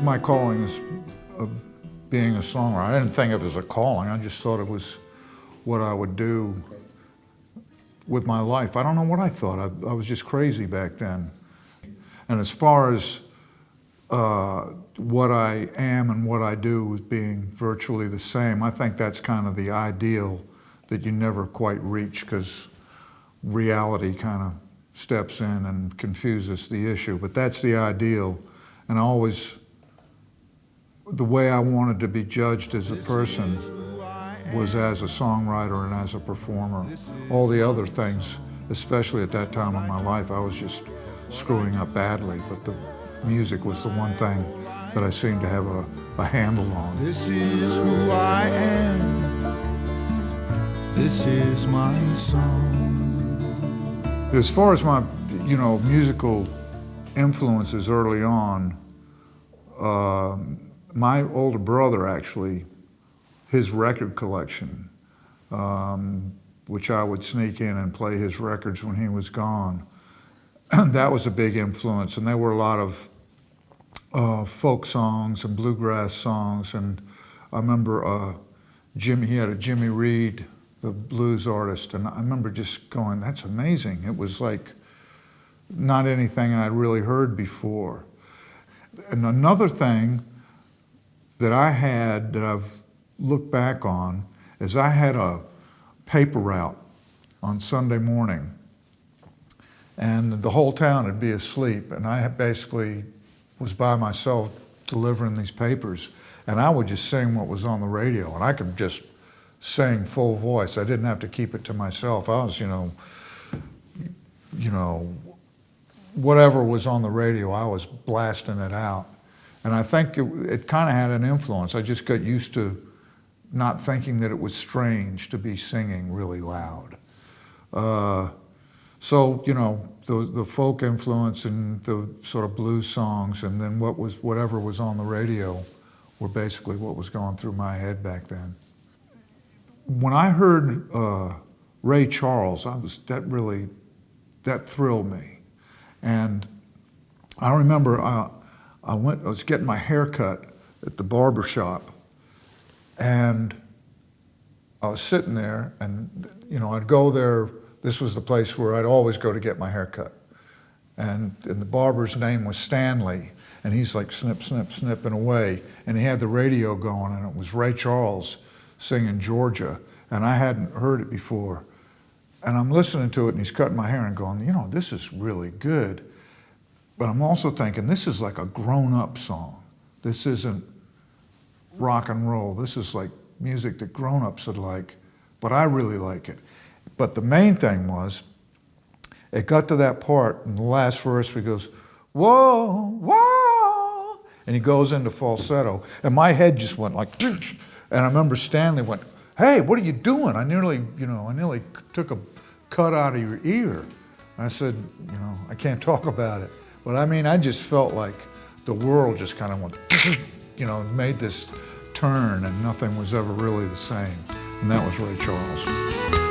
My calling is of being a songwriter. I didn't think of it as a calling, I just thought it was what I would do with my life. I don't know what I thought, I was just crazy back then. And as far as what I am and what I do as being virtually the same, I think that's kind of the ideal that you never quite reach, because reality kind of steps in and confuses the issue. But that's the ideal, and always the way I wanted to be judged as a person was as a songwriter and as a performer. All the other things, especially at that time in my life, I was just screwing up badly, but the music was the one thing that I seemed to have a handle on. This is who I am. This is my song. As far as my, musical influences early on, my older brother actually, his record collection, which I would sneak in and play his records when he was gone, that was a big influence. And there were a lot of folk songs and bluegrass songs. And I remember he had a Jimmy Reed, the blues artist, and I remember just going, that's amazing. It was like not anything I'd really heard before. And another thing that I had that I've looked back on is I had a paper route on Sunday morning, and the whole town would be asleep, and I basically was by myself delivering these papers, and I would just sing what was on the radio, and I could just sing full voice. I didn't have to keep it to myself. I was, whatever was on the radio, I was blasting it out. And I think it kind of had an influence. I just got used to not thinking that it was strange to be singing really loud. So, the folk influence and the sort of blues songs, and then whatever was on the radio were basically what was going through my head back then. When I heard Ray Charles, that thrilled me. And I remember I was getting my hair cut at the barber shop, and I was sitting there, and I'd go there. This was the place where I'd always go to get my hair cut. And the barber's name was Stanley, and he's like snip, snip, snipping away. And he had the radio going, and it was Ray Charles singing Georgia, and I hadn't heard it before. And I'm listening to it, and he's cutting my hair and going, this is really good. But I'm also thinking, this is like a grown-up song. This isn't rock and roll. This is like music that grown-ups would like, but I really like it. But the main thing was, it got to that part in the last verse where he goes, whoa, whoa, and he goes into falsetto, and my head just went like, and I remember Stanley went, hey, what are you doing? I nearly took a cut out of your ear. And I said, I can't talk about it. But I just felt like the world just kind of went, made this turn, and nothing was ever really the same. And that was Ray Charles.